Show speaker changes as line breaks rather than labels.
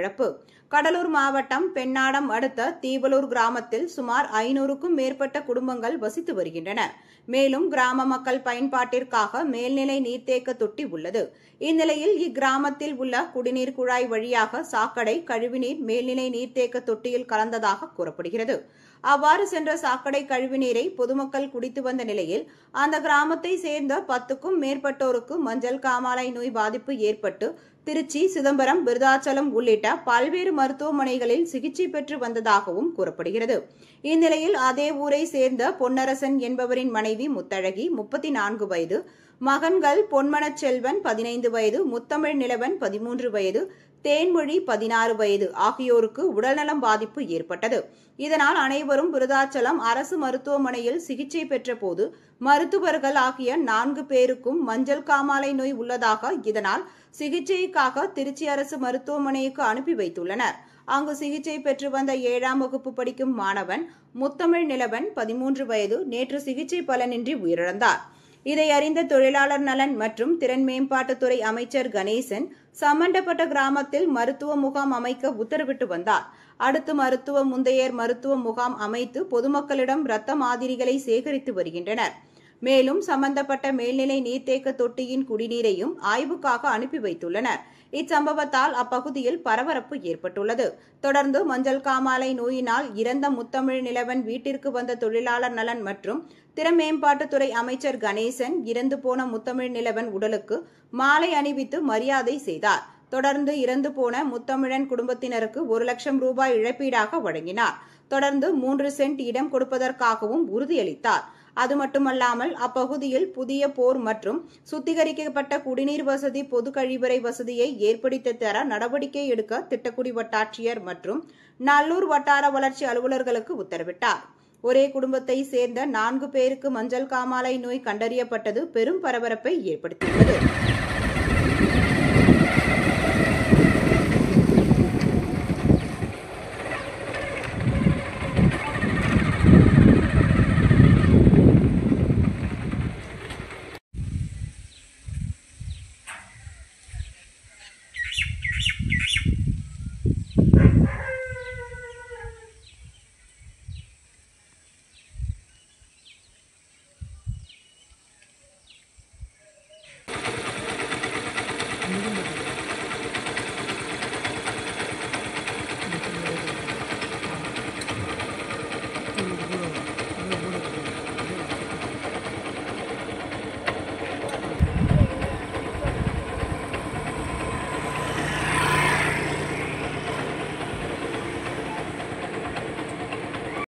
உயிரிழப்பு. கடலூர் மாவட்டம் பெண்ணாடம் அடுத்த தீவலூர் கிராமத்தில் சுமார் 500க்கும் மேற்பட்ட குடும்பங்கள் வசித்து வருகின்றன. மேலும் கிராம மக்கள் பயன்பாட்டிற்காக மேல்நிலை நீர்த்தேக்க தொட்டி உள்ளது. இந்நிலையில் இக்கிராமத்தில் உள்ள குடிநீர் குழாய் வழியாக சாக்கடை கழிவுநீர் மேல்நிலை நீர்த்தேக்க தொட்டியில் கலந்ததாக கூறப்படுகிறது. அவ்வாறு சென்ற சாக்கடை கழிவுநீரை பொதுமக்கள் குடித்து வந்த நிலையில் அந்த கிராமத்தை சேர்ந்த 10க்கும் மேற்பட்டோருக்கு மஞ்சள் காமாலை நோய் பாதிப்பு ஏற்பட்டு திருச்சி, சிதம்பரம், விருதாச்சலம் உள்ளிட்ட பல்வேறு மருத்துவமனைகளில் சிகிச்சை பெற்று வந்ததாகவும் கூறப்படுகிறது. இந்நிலையில் அதே ஊரை சேர்ந்த பொன்னரசன் என்பவரின் மனைவி முத்தழகி 34 வயது, மகன்கள் பொன்மனச்செல்வன் 15 வயது, முத்தமிழ் நிலவன் 13 வயது, தேன்மொழி 16 வயது ஆகியோருக்கு உடல்நலம் பாதிப்பு ஏற்பட்டது. இதனால் அனைவரும் விருதாச்சலம் அரசு மருத்துவமனையில் சிகிச்சை பெற்ற போது மருத்துவர்கள் ஆகிய 4 பேருக்கும் மஞ்சள் காமாலை நோய் உள்ளதாக, இதனால் சிகிச்சைக்காக திருச்சி அரசு மருத்துவமனைக்கு அனுப்பி வைத்துள்ளனர். அங்கு சிகிச்சை பெற்று வந்த 7ஆம் வகுப்பு படிக்கும் மாணவன் முத்தமிழ் நிலவன் 13 வயது நேற்று சிகிச்சை பலனின்றி உயிரிழந்தார். இதை அறிந்த தொழிலாளர் நலன் மற்றும் திறன் மேம்பாட்டுத்துறை அமைச்சர் கணேசன் சம்பந்தப்பட்ட கிராமத்தில் மருத்துவ முகாம் அமைக்க உத்தரவிட்டு வந்தார். அடுத்து மருத்துவ முந்தையர் மருத்துவ முகாம் அமைத்து பொதுமக்களிடம் இரத்த மாதிரிகளை சேகரித்து வருகின்றனர். மேலும் சம்பந்தப்பட்ட மேல்நிலை நீர்த்தேக்க தொட்டியின் குடிநீரையும் ஆய்வுக்காக அனுப்பி வைத்துள்ளனர். இச்சம்பவத்தால் அப்பகுதியில் பரபரப்பு ஏற்பட்டுள்ளது. தொடர்ந்து மஞ்சள் காமாலை நோயினால் இறந்த முத்தமிழ் நிலவன் வீட்டிற்கு வந்த தொழிலாளர் நலன் மற்றும் திறன் மேம்பாட்டுத்துறை அமைச்சர் கணேசன் இறந்து போன முத்தமிழ் நிலவன் உடலுக்கு மாலை அணிவித்து மரியாதை செய்தார். தொடர்ந்து இறந்து போன முத்தமிழன் குடும்பத்தினருக்கு 1 லட்சம் ரூபாய் இழப்பீடாக வழங்கினார். தொடர்ந்து 3 சென்ட் இடம் கொடுப்பதற்காகவும் உறுதியளித்தார். அது மட்டுமல்லாமல் அப்பகுதியில் புதிய போர் மற்றும் சுத்திகரிக்கப்பட்ட குடிநீர் வசதி, பொது கழிவறை வசதியை ஏற்படுத்தி தர நடவடிக்கை எடுக்க திட்டக்குடி வட்டாட்சியர் மற்றும் நல்லூர் வட்டார வளர்ச்சி அலுவலர்களுக்கு உத்தரவிட்டார். ஒரே குடும்பத்தை சேர்ந்த 4 பேருக்கு மஞ்சள் காமாலை நோய் கண்டறியப்பட்டது பெரும் பரபரப்பை ஏற்படுத்தியுள்ளது.